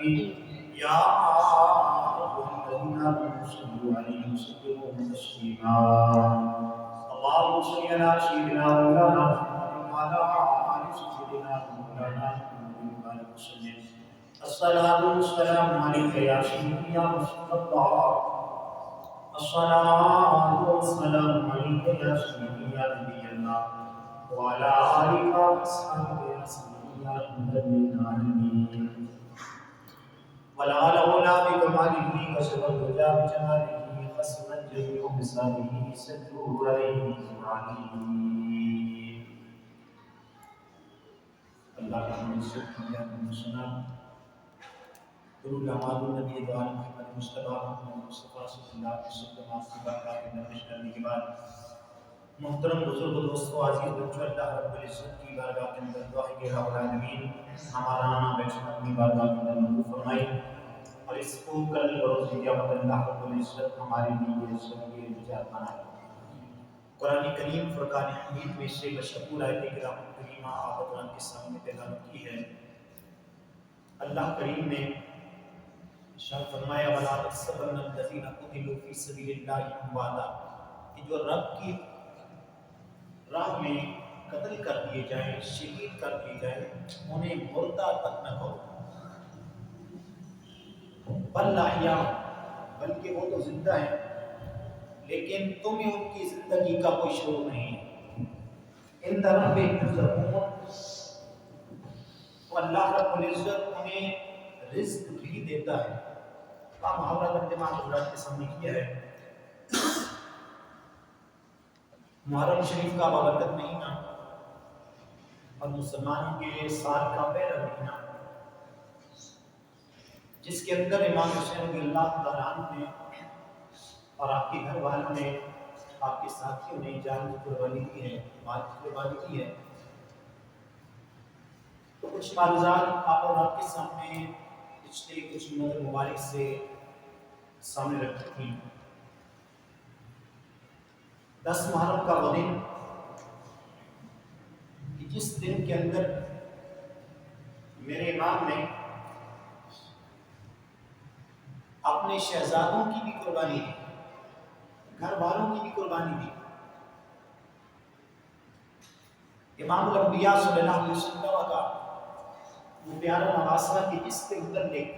يا أيها الذين آمنوا صلوا عليه وسلموا تسليما اللهم صل على سيدنا مولانا محمد وعلى آل سيدنا مولانا محمد وسلم الصلاة والسلام عليك يا سيدي يا رسول الله الصلاة والسلام عليك يا سيدي يا نبي الله وعلى آلك وأصحابك يا سيدي يا رحمة للعالمين ولا لولا بكماله وسبب الهدى بجماله قسما جميع بسابه سدوا عليه عليه اللہ کا ہم سے کیا سنا درود احمد نبی دو عالم محمد مصطفیٰ محمد مصطفیٰ صلی اللہ علیہ وسلم آپ کی بارگاہ میں نوش کرنے کے بعد محترم بزرگ دوستو عزیز بچوں اللہ رب العزت کی بارگاہ کے اندر دعا ہے کہ رب العالمین ہمارا آنا بیٹھنا اپنی بارگاہ کے اندر منظور فرمائے اور اس کو کل بروز قیامت اللہ رب العزت ہمارے لیے سبیل نجات بنائے۔ قرآن کریم فرقان حمید میں سے بشکور آیت کرام کریمہ آپ قرآن کے سامنے تلاوت کی ہے۔ اللہ کریم نے ارشاد فرمایا وَلَا تَحْسَبَنَّ الَّذِينَ قُتِلُوا فِي سَبِيلِ اللَّهِ أَمْوَاتًا کہ جو رب کی راہ میں قتل کر دیے جائیں، شہید کر دیے جائیں، انہیں مردہ تک نہ کہو بل احیاء بلکہ وہ تو زندہ ہیں لیکن تمہیں ان کی زندگی کا کوئی شعور نہیں۔ عند ربہم یرزقون اللہ رب العزت انہیں رزق بھی دیتا ہے۔ کا محاورہ ترجمہ حضرات کے سامنے کیا ہے۔ محرم شریف کا بابرکت مہینہ اور مسلمانوں کے سال کا پہلا مہینہ جس کے اندر امام حسین رضی اللہ تعالیٰ عنہ نے اور آپ کے گھر والوں نے آپ کے ساتھیوں نے جان کی قربانی کی ہے، مال کی قربانی کی ہے۔ تو کچھ معلومات آپ اور آپ کے سامنے پچھلے کچھ مبارک سے سامنے رکھی تھی۔ 10 محرم کا وہ دن جس دن کے اندر میرے امام نے اپنے شہزادوں کی بھی قربانی دی، گھر والوں کی بھی قربانی دی۔ امام الانبیاء صلی اللہ علیہ وسلم کا وہ پیارا نواسہ کہ جس کے متعلق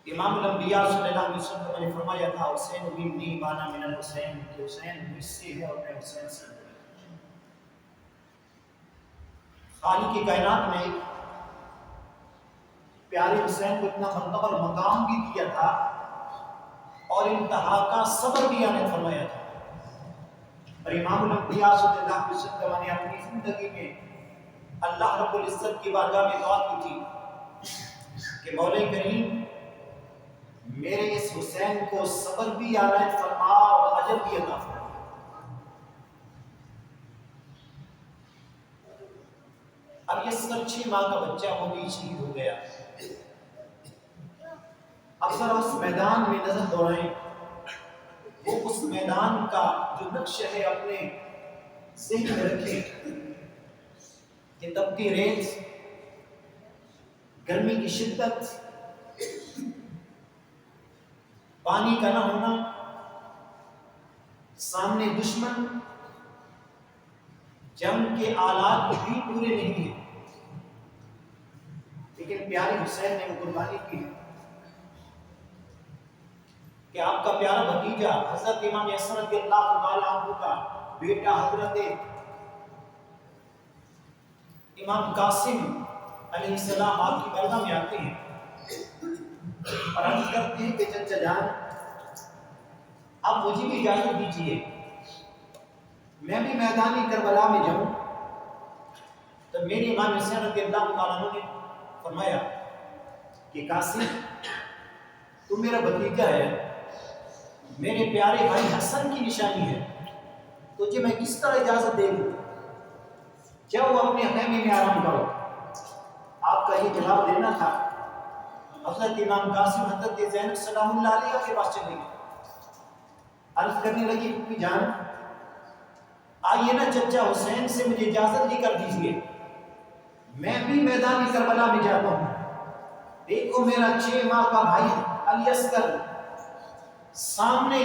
امام الانبیاء صلی اللہ علیہ وسلم نے فرمایا تھا حسین منی وانا من الحسین کہ حسین مجھ سے ہے اور میں حسین سے ہوں۔ خالق کائنات نے پیارے حسین کو اتنا مرتبہ اور مقام بھی دیا تھا اور انتہا کا صبر بھی عطا فرمایا تھا۔ اور امام الانبیاء صلی اللہ علیہ وسلم نے اپنی زندگی میں اللہ رب العزت کی بارگاہ میں دعا کی تھی کہ مولا کریم میرے اس حسین کو صبر بھی عنایت فرما اور اجر بھی عطا فرما۔ اب یہ 6 ماہ کا بچہ وہ بھی شہید ہو گیا۔ اب ذرا اس میدان میں نظر دوڑائیں، وہ اس میدان کا جو نقشہ ہے اپنے ذہن میں رکھیں کہ تپتی ریت، گرمی کی شدت، پانی کا نہ ہونا، سامنے دشمن، جنگ کے آلات بھی پورے نہیں ہیں لیکن پیارے حسین نے وہ قربانی کی ہے کہ آپ کا پیارا بھتیجا حضرت امام حسن رضی اللہ تعالیٰ عنہ کا بیٹا حضرت امام قاسم علیہ السلام آپ کی بارگاہ میں آتے ہیں اور عرض کرتے ہیں کہ چچا جان اب مجھے بھی اجازت دیجیے میں بھی میدان کربلا میں جاؤں۔ تو میری امام حسین رضی اللہ تعالیٰ عنہ نے فرمایا کہ قاسم تم میرا بھتیجا ہے، میرے پیارے بھائی حسن کی نشانی ہے، تجھے میں کس طرح اجازت دے دوں؟ جب وہ اپنے خیمے میں آرام کرو۔ آپ کا یہ جواب دینا تھا۔ حضرت امام قاسم حضرت زینب سلام اللہ علیہ کے پاس چلے گئے، عرض کرنے لگی پھپھی جان آئیے نا چچا حسین سے مجھے اجازت لے کر دیجیے، میں بھی میدان کربلا میں جاتا ہوں، دیکھو میرا 6 ماہ کا بھائی علی اصغر سامنے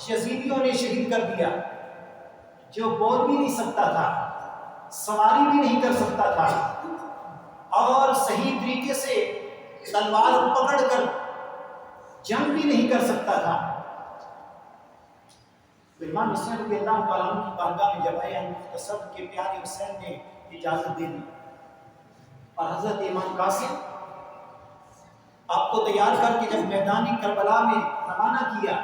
یزیدیوں نے شہید کر دیا، جو بول بھی نہیں سکتا تھا، سواری بھی نہیں کر سکتا تھا، اور صحیح طریقے سے تلوار پکڑ کر جنگ بھی نہیں کر سکتا تھا۔ تو امام حسین رضی اللہ تعالیٰ عنہ کی بارگاہ میں جب آئے مختصر کے پیارے حسین نے اجازت دے دی، اور حضرت امام قاسم آپ کو تیار کر کے جب میدان کربلا میں روانہ کیا،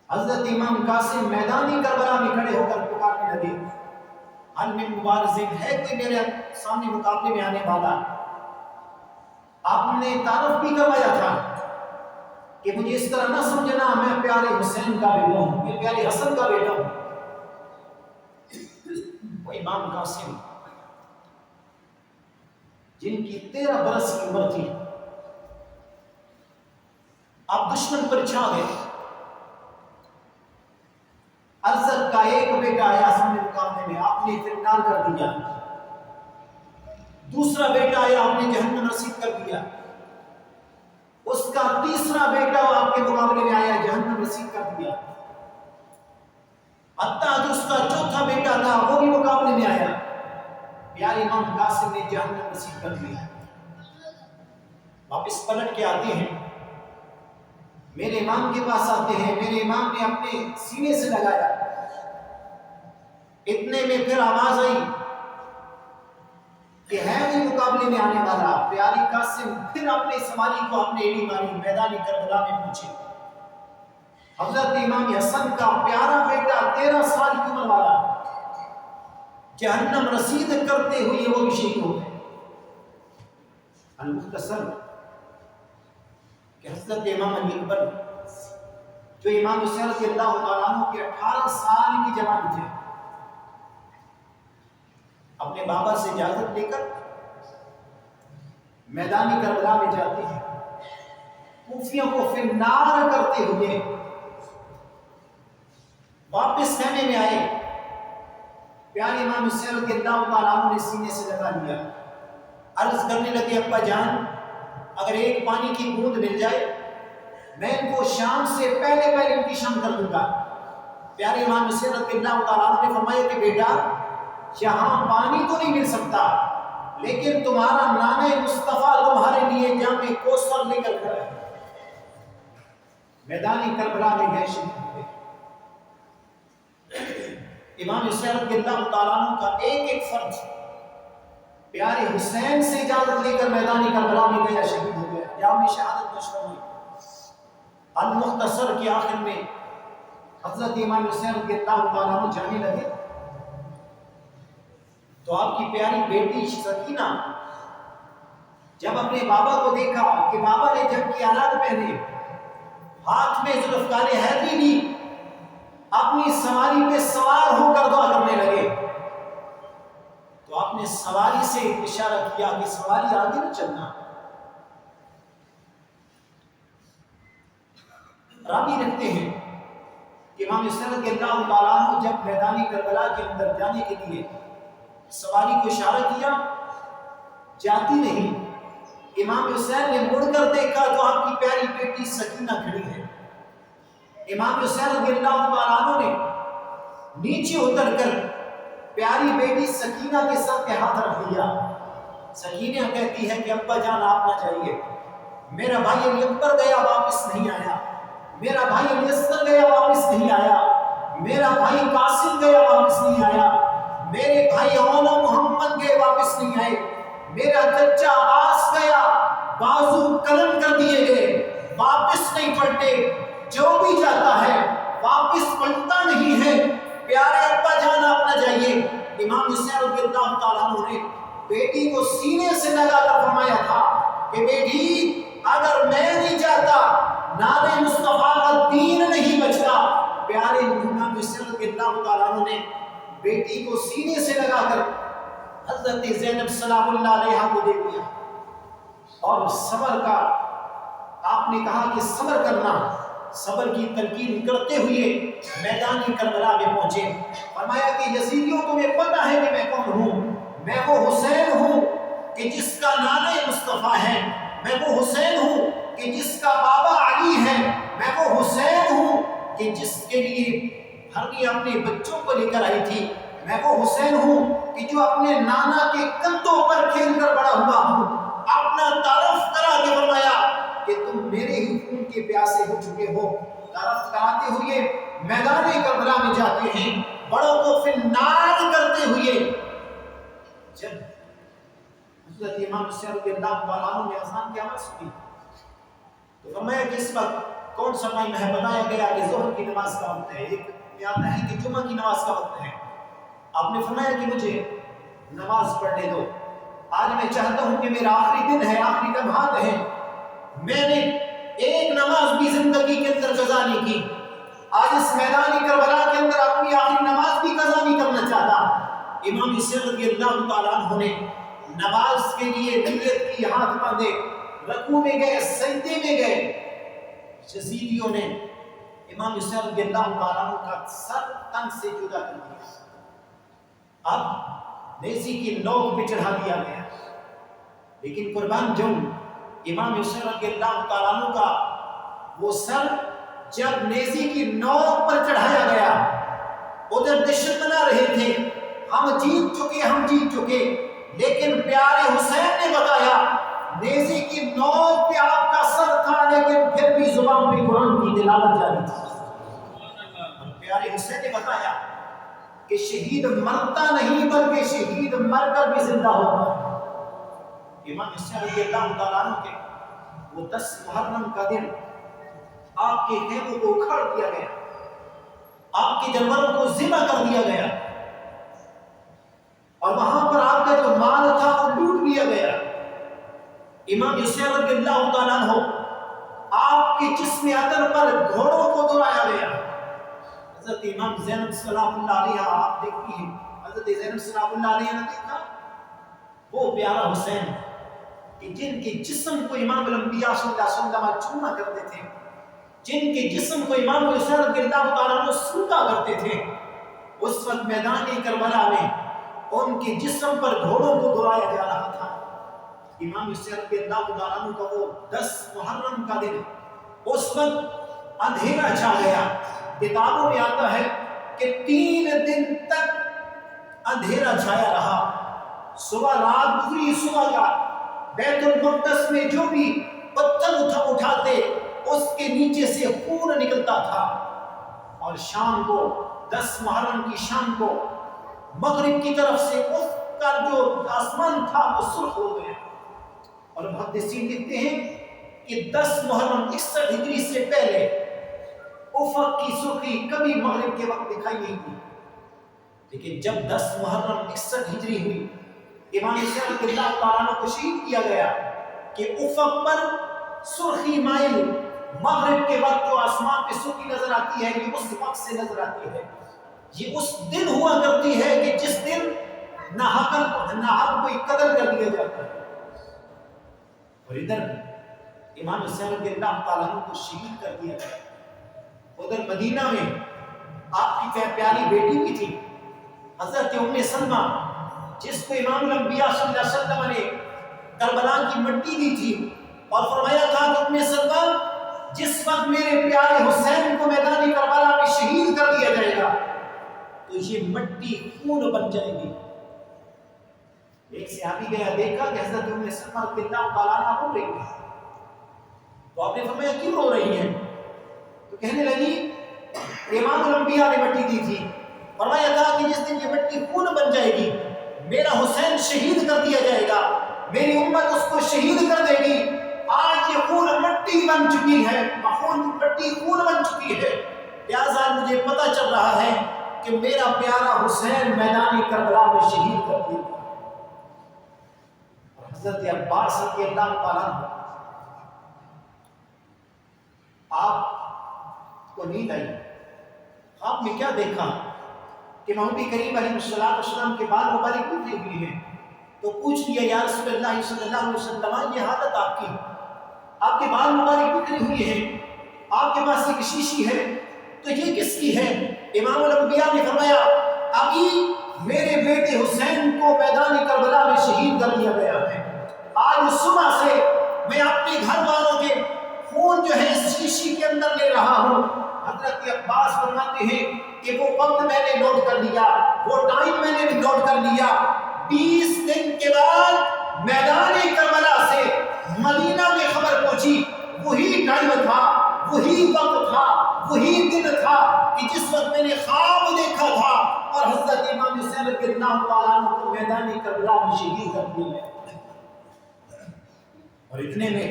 حضرت امام قاسم میدان کربلا میں کھڑے ہو کر پکارنے لگے، حل من مبارزین، ہے کوئی میرے سامنے مقابلے میں آنے والا؟ آپ نے تعارف بھی کروایا تھا کہ مجھے اس طرح نہ سمجھنا میں پیارے حسین کا بیٹا ہوں، میں پیارے حسن کا بیٹا ہوں۔ وہ امام قاسم جن کی 13 برس کی عمر تھی، آپ دشمن پر چھا گئے۔ عزت کا ایک بیٹا آیا سامنے مقابلے میں، آپ نے فرار کر دیا۔ دوسرا بیٹا آیا، آپ نے جہنم رسید کر دیا۔ اس کا تیسرا بیٹا آپ کے مقابلے میں آیا، جہنم رسید کر دیا۔ حتیٰ جو اس کا چوتھا بیٹا تھا وہ بھی مقابلے میں آیا، پیارے امام قاسم نے جہنم رسید کر دیا۔ واپس پلٹ کے آتے ہیں، میرے امام کے پاس آتے ہیں، میرے امام نے اپنے سینے سے لگایا۔ اتنے میں پھر آواز آئی کہ ہے بھی مقابلے میں آنے والا۔ پیارے قاسم پھر اپنے سواری کو اپنے ایڑی ماری، میدان کربلا میں پہنچے۔ حضرت امام حسن کا پیارا بیٹا 13 سال کی عمر والا جہنم رسید کرتے ہوئے وہ بھی شہید ہو گئے۔ المختصر کہ حضرت امام علی اکبر جو امام حسین رضی اللہ تعالیٰ عنہ کے 18 سال کی جوان تھے، اپنے بابا سے اجازت لے کر میدان کربلا میں جاتے ہیں، کوفیوں کو فنار کرتے ہوئے واپس خیمے میں آئے۔ پیارے امام حسین رضی اللہ تعالیٰ عنہ نے سینے سے لگا لیا، عرض کرنے لگے ابا جان اگر ایک پانی کی بوند مل جائے میں ان کو شام سے پہلے ان کی شام کر دوں گا۔ پیارے امام حسین رضی اللہ تعالیٰ عنہ نے فرمایا کہ بیٹا یہاں پانی تو نہیں مل سکتا، لیکن تمہارا نانا مصطفیٰ تمہارے لیے جام کوثر لے کر کھڑا ہے۔ میدان کربلا میں گئے، شہید ہوئے۔ امام حسین رضی اللہ تعالیٰ عنہ کا ایک فرض پیارے حسین سے اجازت لے کر میدان کربلا میں گیا، شہید ہو گیا، جام شہادت نشر ہوئی۔ المختصر کے آخر میں حضرت امام حسین رضی اللہ تعالیٰ عنہ جانے لگے تو آپ کی پیاری بیٹی سکینہ جب اپنے بابا کو دیکھا کہ بابا نے جنگ کی آلات پہنے، ہاتھ میں ذوالفقار حیدری لی، اپنی سواری پہ سوار ہو کر دعا کرنے لگے، تو آپ نے سواری سے اشارہ کیا کہ سواری آگے نہ چلنا۔ راوی رکھتے ہیں کہ امام حسین رضی اللہ تعالیٰ عنہ جب میدان کربلا کے اندر جانے کے لیے سواری کو اشارہ کیا، جاتی نہیں۔ امام حسین نے مڑ کر دیکھا تو آپ کی پیاری بیٹی سکینہ کھڑی ہے۔ امام حسین رضی اللہ تعالیٰ عنہ نے نیچے اتر کر پیاری بیٹی سکینہ کے سر پہ ہاتھ رکھ دیا۔ سکینہ کہتی ہے کہ ابا جان آپ نہ جائیے، میرا بھائی علی اکبر گیا واپس نہیں آیا، میرا بھائی علی اصغر گیا واپس نہیں آیا، میرا بھائی قاسم گیا واپس نہیں آیا، میرے بھائی اولا محمد گئے واپس نہیں آئے، میرا چچا عباس گیا بازو قلم کر دیے گئے واپس نہیں پلٹے، جو بھی جاتا ہے واپس پلٹتا نہیں ہے، پیارے ابا جان آپ نہ جائیے۔ امام حسین رضی اللہ تعالیٰ عنہ نے بیٹی کو سینے سے لگا کر فرمایا تھا کہ بیٹی اگر میں نہیں جاتا نانے مصطفیٰ کا دین نہیں بچتا۔ پیارے امام حسین رضی اللہ تعالیٰ عنہ نے بیٹی کو سینے سے لگا کر حضرت زینب سلام اللہ علیہا کو دے دیا، اور صبر کا آپ نے کہا کہ صبر کرنا، صبر کی تلقین کرتے ہوئے میدان کربلا میں پہنچے۔ فرمایا کہ یزیدیوں تمہیں پتہ ہے کہ میں کون ہوں، میں وہ حسین ہوں کہ جس کا نانا مصطفیٰ ہے، میں وہ حسین ہوں کہ جس کا بابا علی ہے، میں وہ حسین ہوں کہ جس کے لیے ہرنی اپنے بچوں کو لے کر آئی تھی، میں وہ حسین ہوں کہ جو اپنے نانا کے کندھوں پر کھیل کر بڑا ہوا ہوں۔ اپنا تعارف کرا کے فرمایا کہ تم میرے ہی خون کے پیاسے ہو چکے ہو۔ تعارف کراتے ہوئے میدان کربلا میں جاتے ہیں، بڑوں کو فنار کرتے ہوئے جب حضرت امام حسین رضی اللہ تعالیٰ عنہ نے اذان کی آواز سنی تو فرمایا کہ اس وقت کون سا ٹائم ہے؟ بتایا گیا کہ ظہر کی نماز کا وقت ہے، ایک میں آتا ہے کہ جمعہ کی نماز کا وقت ہے۔ آپ نے فرمایا کہ مجھے نماز پڑھنے دو، آج میں چاہتا ہوں کہ میرا آخری دن ہے، آخری لمحات ہے، میں نے ایک نماز بھی زندگی کے اندر قضا نہیں کی، آج اس میدان کربلا کے اندر اپنی آخری نماز بھی قضا نہیں کرنا چاہتا۔ امام حسین رضی اللہ تعالیٰ عنہ نے نماز کے لیے نیت کی، ہاتھ باندھے، رکوع میں گئے، سجدے میں گئے۔ یزیدیوں نے امام حسین رضی اللہ تعالیٰ عنہ کا سر تن سے جدا کر دیا، اب نیزی کی نوک پہ چڑھا دیا گیا، لیکن قربان جم امام حسین رضی اللہ تعالیٰ عنہ کا وہ سر جب نیزی کی نوک پر چڑھایا گیا، ادھر دشمن بنا رہے تھے، ہم جیت چکے، لیکن پیارے حسین نے بتایا نیزی کی نوک پہ آپ کا سر تھا، لیکن پھر بھی زبان پہ قرآن کی تلاوت جاری تھی۔ پیارے حسین نے بتایا کہ شہید مرتا نہیں بلکہ شہید مر کر بھی زندہ ہوتا ہے۔ امام حسین رضی اللہ تعالیٰ عنہ کے وہ 10 محرم کا دن آپ کے خیموں کو اکھاڑ دیا گیا، آپ کے جانوروں کو ذبح کر دیا گیا، اور وہاں پر آپ کا جو مال تھا وہ لوٹ لیا گیا۔ امام حسین رضی اللہ تعالیٰ عنہ آپ کے جسم عطر پر گھوڑوں کو دوڑایا گیا۔ حضرت امام زینب سلام اللہ علیہ آپ دیکھتی ہیں، حضرت زینب سلام اللہ علیہ نے دیکھا وہ پیارا حسین کہ جن کے جسم کو امام الانبیاء صلی اللہ علیہ وسلم چوما کرتے تھے، جن کے جسم کو امام حسین رضی اللہ تعالیٰ عنہ سوتا کرتے تھے، اس وقت میدان کربلا میں ان کے جسم پر گھوڑوں کو دوڑایا جا رہا تھا۔ امام حسین رضی اللہ تعالیٰ عنہ کا وہ 10 محرم کا دن، اس وقت اندھیرا چھا گیا۔ کتابوں میں آتا ہے کہ 3 دن تک اندھیرا چھایا رہا، صبح رات گزری، صبح کا بیت المقدس میں جو بھی پتھر اٹھاتے اس کے نیچے سے خون نکلتا تھا، اور شام کو 10 محرم کی شام کو مغرب کی طرف سے اس کا جو آسمان تھا وہ سرخ ہو گیا، اور محدثین لکھتے ہیں کہ 10 محرم 61 ہجری سے پہلے افق کی سرخی کبھی مغرب کے وقت دکھائی نہیں دی، لیکن جب 10 محرم 61 ہجری ہوئی، امام حسین رضی اللہ تعالیٰ عنہ کو شہید کیا گیا کہ افق پر سرخی مائل مغرب کے وقت جو آسمان پہ سرخی نظر آتی ہے یہ اس وقت سے نظر آتی ہے، یہ اس دن ہوا کرتی ہے کہ جس دن ناحق کوئی قتل کر دیا جاتا ہے۔ اور ادھر امام حسین رضی اللہ تعالیٰ عنہ کو شہید کر دیا گیا۔ ادھر مدینہ میں آپ کی پیاری بیٹی بھی تھی حضرت ام سلمہ، جس کو امام الانبیاء صلی اللہ علیہ وسلم نے کربلا کی مٹی دی تھی، اور فرمایا تھا کہ ام سلمہ جس وقت میرے پیارے حسین کو میدان کربلا میں شہید کر دیا جائے گا تو یہ مٹی خون بن جائے گی۔ ایک صحابی گیا، دیکھا کہ حضرت ام سلمہ رضی اللہ تعالیٰ عنہا رو رہی ہے، تو آپ نے فرمایا کیوں رو رہی ہیں؟ تو کہنے لگی امام الانبیاء نے مٹی دی تھی، فرمایا تھا کہ جس دن یہ مٹی خون بن جائے گی میرا حسین شہید کر دیا جائے گا، میری امت اس کو شہید کر دے گی۔ آج یہ خون مٹی بن چکی ہے، مٹی خون بن چکی ہے، لہٰذا مجھے پتہ چل رہا ہے کہ میرا پیارا حسین میدان کربلا میں شہید کر دیا گیا۔ حضرت عباس رضی اللہ تعالیٰ عنہ آپ کو نیند آئی، آپ نے کیا دیکھا کہ محمد کریم علیہ السلام کے بال مبارک ٹوٹے ہوئے ہیں، تو پوچھ لیا یا رسول اللہ صلی اللہ علیہ وسلم یہ حالت آپ کی، آپ کے بال مبارک بکھرے ہوئے ہیں، آپ کے پاس ایک شیشی ہے، تو یہ کس کی ہے؟ امام الانبیاء نے فرمایا ابھی میرے بیٹے حسین کو میدان کربلا میں شہید کر دیا گیا ہے۔ آج صبح سے میں اپنے گھر والوں کے خون جو ہے اس شیشی کے اندر لے رہا ہوں۔ حضرت عباس فرماتے ہیں کہ وہ وقت میں نے نوٹ کر لیا، وہ ٹائم میں نے بھی نوٹ کر لیا۔ 20 دن کے بعد میدان کربلا سے مدینہ میں خبر پہنچی، وہی ٹائم تھا، وہی وقت تھا، وہی دن تھا کہ جس وقت میں نے خواب دیکھا تھا اور حضرت امام حسین رضی اللہ تعالیٰ عنہ کو میدان کربلا میں شہید کر دیا گیا۔ اور اتنے میں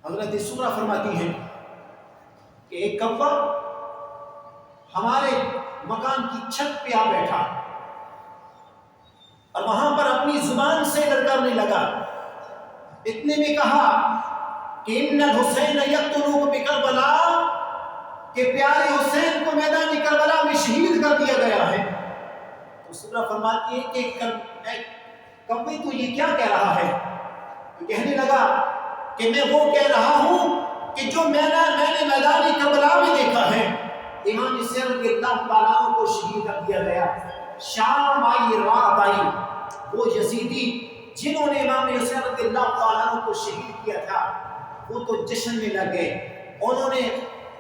حضرت سغرا فرماتی ہیں کہ ایک کوا ہمارے مکان کی چھت پہ آ بیٹھا اور وہاں پر اپنی زبان سے لڑکانے لگا۔ اتنے میں کہا کہ ان الحسین یقتلوک بکربلا، کہ پیارے حسین کو میدان کربلا میں شہید کر دیا گیا ہے۔ تو سغرا فرماتی ہے کہ کوے تو یہ کیا کہہ رہا ہے؟ تو کہنے لگا کہ میں وہ کہہ رہا ہوں کہ جو میں نے میدان کربلا میں دیکھا ہے، امام حسین رضی اللہ تعالیٰ عنہ کو شہید کر دیا گیا۔ شام آئی، رات آئی، وہ یزیدی جنہوں نے امام حسین رضی اللہ تعالیٰ عنہ کو شہید کیا تھا وہ تو جشن میں لگ گئے، انہوں نے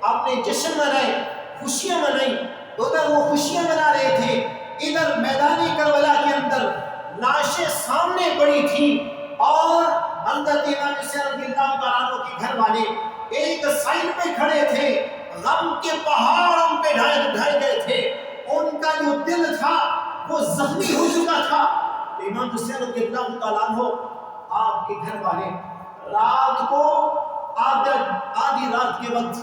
اپنے جشن منائے، خوشیاں منائی۔ ادھر وہ خوشیاں منا رہے تھے، ادھر میدان کربلا کے اندر لاشیں سامنے پڑی تھیں اور حضرت امام حسین رضی اللہ تعالیٰ عنہ کے گھر والے ایک سائڈ پہ کھڑے تھے، غم کے پہاڑ ان پہ ڈھائے گئے تھے، ان کا جو دل تھا وہ زخمی ہو چکا تھا۔ تو امام حسین رضی اللہ تعالیٰ عنہ آپ کے گھر والے رات کو آدھی رات کے وقت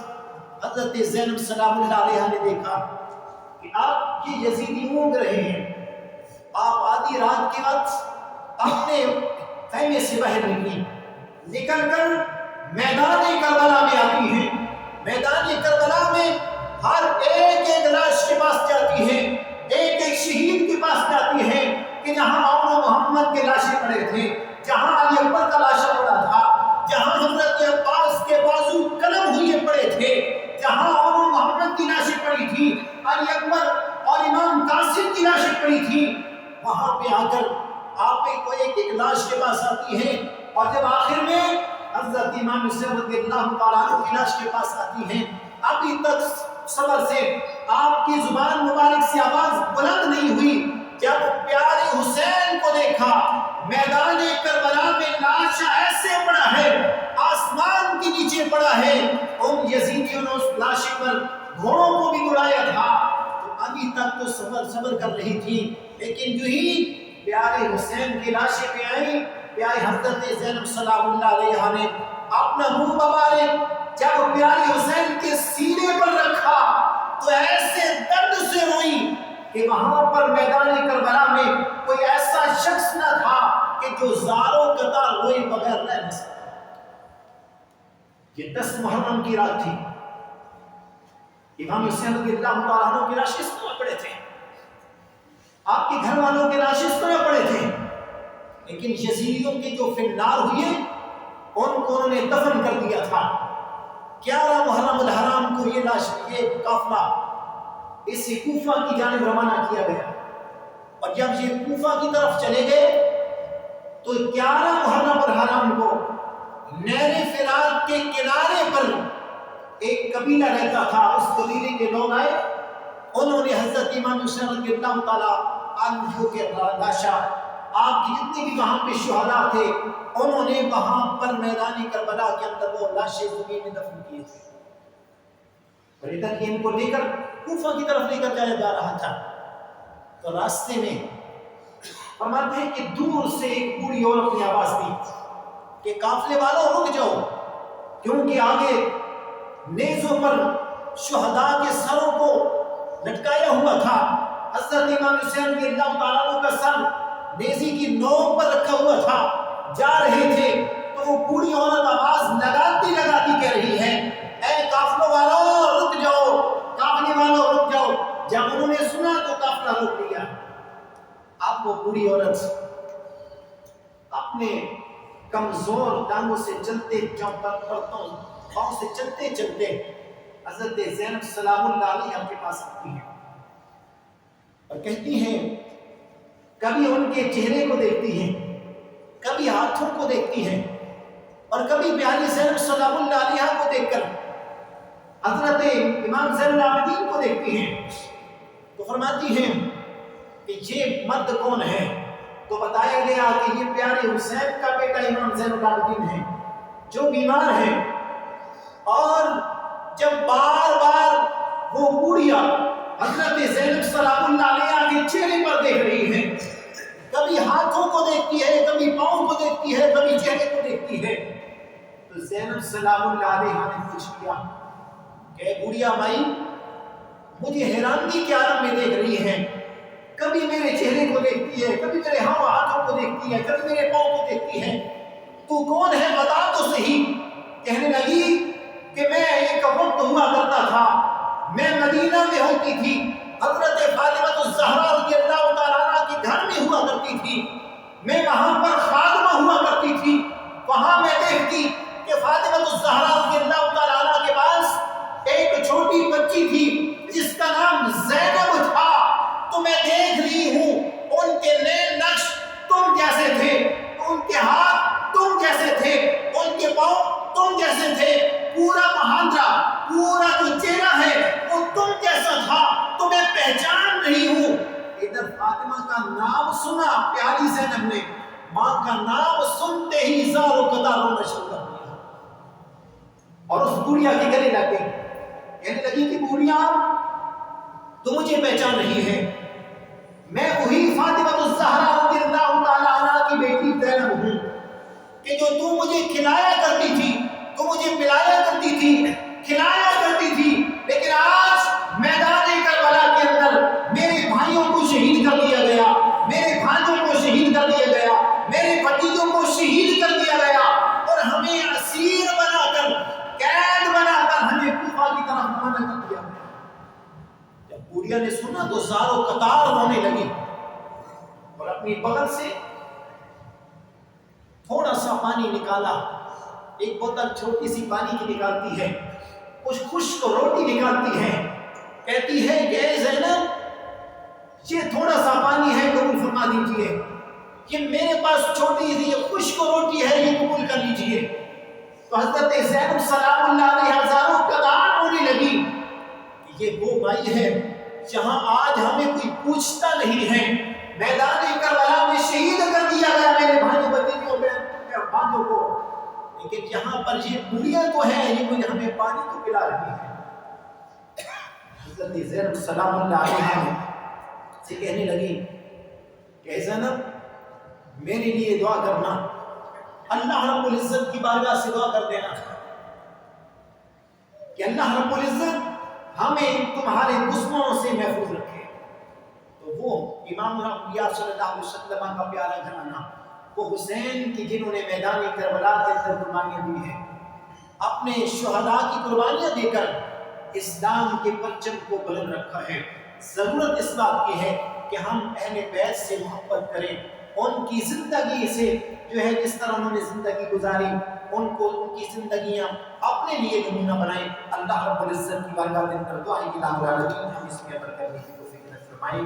حضرت زینب سلام اللہ علیہا نے دیکھا کہ آپ یہ یزیدی اونگ رہے ہیں۔ آپ آدھی رات کے وقت اپنے خیمے سے باہر نکل کر میدان کربلا میں آتی ہیں۔ میدان کربلا میں ہر ایک لاش کے پاس جاتی ہے، ایک شہید کے پاس جاتی ہے کہ جہاں عمر محمد کے لاشیں پڑے تھے، جہاں علی اکبر کا لاشا پڑا تھا، جہاں حضرت عباس کے بازو قلم ہوئے پڑے تھے، جہاں عمر محمد کی لاشیں پڑی تھی، علی اکبر اور امام قاسم کی لاشیں پڑی تھی، وہاں پہ آ کر آپ ایک لاش کے پاس آتی ہے اور جب آخر میں حضرت امام حسین رضی اللہ تعالیٰ عنہ کی لاش کے پاس آتی ہیں، ابھی تک صبر سے آپ کی زبان مبارک سے آواز بلند نہیں ہوئی۔ جب پیارے حسین کو دیکھا میدان کربلا میں لاشا ایسے پڑا ہے، آسمان کے نیچے پڑا ہے، ان یزیدیوں نے اس لاشے پر گھوڑوں کو بھی اڑایا تھا، تو ابھی تک تو صبر کر رہی تھی، لیکن جو ہی پیارے حسین کی لاشیں پہ آئی، پیارے حضرت زینب سلام اللہ علیہا نے اپنا منہ مبارک جب پیارے حسین کے سینے پر رکھا تو ایسے درد سے روئی کہ وہاں پر میدان کربلا میں کوئی ایسا شخص نہ تھا کہ جو زاروں قطار روئے بغیر رہ نہ سکتا۔ یہ 10 محرم کی رات تھی، امام حسین رضی اللہ تعالیٰ عنہ کی لاشیں اس طرح پڑے تھے، آپ کے گھر والوں کے لاشیں اس طرح پڑے تھے، لیکن یزیدیوں کے جو فنار ہوئے ان کو انہوں نے دفن کر دیا تھا۔ 11 محرم الحرام کو یہ قافلہ اس کوفہ کی جانب روانہ کیا گیا، اور جب یہ کوفہ کی طرف چلے گئے تو 11 محرم الحرام کو نہر فرات کے کنارے پر ایک قبیلہ رہتا تھا، اس قبیلے کے لوگ آئے، انہوں نے حضرت امام حسین رضی اللہ تعالیٰ عنہ کے لاشا، آپ کی جتنے بھی وہاں پہ شہداء تھے، انہوں نے وہاں پر میدان کربلا کے اندر وہ لاشیں زمین میں دفن کیے تھے، اور ادھر ان کو لے کر کوفہ کی طرف لے کر جایا جا رہا تھا۔ تو راستے میں فرماتے ہیں کہ دور سے ایک بوڑھی عورت نے آواز دی کہ قافلے والوں رک جاؤ، کیونکہ آگے نیزوں پر شہداء کے سروں کو لٹکایا ہوا تھا۔ حضرت امام حسین رضی اللہ تعالیٰ عنہ کا سر نیزی کی نوک پر رکھا ہوا تھا، جا رہے تھے تو وہ بوڑھی عورت آواز لگاتی کہہ رہی ہے، اے قافلوں والوں رک جاؤ، قافلے والوں رک جاؤ۔ جب انہوں نے سنا تو قافلہ روک لیا۔ اب وہ بوڑھی عورت اپنے کمزور ٹانگوں سے چلتے پاؤں سے چلتے چلتے حضرت زینب سلام اللہ علیہا کے پاس آتی ہے اور کہتی ہیں کبھی ان کے چہرے کو دیکھتی ہیں، کبھی ہاتھوں کو دیکھتی ہیں، اور کبھی پیاری زینب سلام اللہ علیہا کو دیکھ کر حضرت امام زین العابدین کو دیکھتی ہیں تو فرماتی ہیں کہ یہ مرد کون ہے؟ تو بتایا گیا کہ یہ پیارے حسین کا بیٹا امام زین العابدین ہے جو بیمار ہے، اور جب بار بار وہ بوڑھیا حضرت زینب سلام اللہ علیہا کے چہرے پر دیکھ رہی ہے، کبھی ہاتھوں کو دیکھتی ہے، کبھی پاؤں کو دیکھتی ہے، کبھی چہرے کو دیکھتی ہے، تو زینب سلام اللہ علیہا نے پوچھ لیا کہ بوڑھیا مائی مجھے حیرانگی کے عالم میں دیکھ رہی ہے، کبھی میرے چہرے کو دیکھتی ہے، کبھی میرے ہاتھوں کو دیکھتی ہے، کبھی میرے پاؤں کو دیکھتی ہے، تو کون ہے بتا تو صحیح۔ کہنے لگی کہ میں ایک وقت ہوا کرتا تھا، میں مدینہ میں ہوتی تھی، حضرت فاطمہ الزہرا رضی اللہ تعالیٰ عنہا کے گھر میں ہوا کرتی تھی، میں وہاں پر خادمہ ہوا کرتی تھی، وہاں میں دیکھتی کہ فاطمہ الزہرا رضی اللہ تعالیٰ عنہا کے پاس ایک چھوٹی بچی تھی جس کا نام زینب تھا، تو میں دیکھ رہی ہوں ان کے نین نقش تم جیسے تھے، ان کے ہاتھ تم جیسے تھے، ان کے پاؤں تم جیسے تھے، پورا مہاندرا، پورا جو چہرہ ہے وہ تم جیسا تھا، تو میں پہچان رہی ہوں۔ ادھر فاطمہ کا نام سنا پیاری زینب نے، ماں کا نام سنتے ہی زار و قطار رونا شروع کر دیا، اور اس بوڑھیا کے گلے لگ گئی، کہنے لگی کہ بوڑھیا تو مجھے پہچان رہی ہے، میں وہی فاطمہ الزہرا رضی اللہ تعالیٰ عنہا کی بیٹی زینب ہوں کہ جو تو مجھے کھلایا کرتی تھی، تو مجھے پلایا کرتی تھی، کھلایا کرتی تھی، لیکن آج میدان کربلا کے اندر میرے بھائیوں کو شہید کر دیا گیا، میرے بھائیوں کو شہید کر دیا گیا، میرے بھتیجوں کو شہید کر دیا گیا، اور ہمیں اسیر بنا کر، قید بنا کر ہمیں کوفہ کی طرف روانہ کر دیا۔ جب بوڑھیا نے سنا تو زار و قطار رونے لگی، اور اپنی بغل سے تھوڑا سا پانی نکالا، ایک بوتل چھوٹی سی پانی کی نکالتی ہے، کچھ خشک روٹی نکالتی ہے، کہتی ہے کہ اے زینب یہ تھوڑا سا پانی ہے، قبول فرما دیجئے، یہ میرے پاس چھوٹی سی یہ خشک روٹی ہے، یہ قبول کر لیجئے۔ تو حضرت زینب سلام اللہ علیہا زارو قطار ہونے لگی کہ یہ وہ بھائی ہے جہاں آج ہمیں کوئی پوچھتا نہیں ہے، میدان کربلا میں شہید کر دیا گیا میرے بھائیوں بھتیجوں بھائیوں کو، لیکن یہاں پر یہ بوڑھیا تو ہے، یہ مجھے ہمیں پانی تو پلا رہی ہے۔ حضرت زینب سلام اللہ علیہا سے کہنے لگی کہ زینب میرے لیے دعا کرنا، اللہ رب العزت کی بارگاہ سے دعا کر دینا کہ اللہ رب العزت ہمیں تمہارے دشمنوں سے محفوظ رکھے۔ تو وہ امام الانبیاء صلی اللہ علیہ وسلم کا پیارا گھرانہ، وہ حسین کی جنہوں نے میدان کربلا کے اندر قربانیاں دی ہیں، اپنے شہداء کی قربانیاں دے کر اسلام کے پرچم کو بلند رکھا ہے۔ ضرورت اس بات کی ہے کہ ہم اہل بیت سے محبت کریں، ان کی زندگی سے جو ہے جس طرح انہوں نے زندگی گزاری ان کی زندگیاں اپنے لیے نمونہ بنائیں۔ اللہ رب العزت کی بارگاہ میں دعا ہے کہ ہم اس میں عمل کرنے کی توفیق عطا فرمائے۔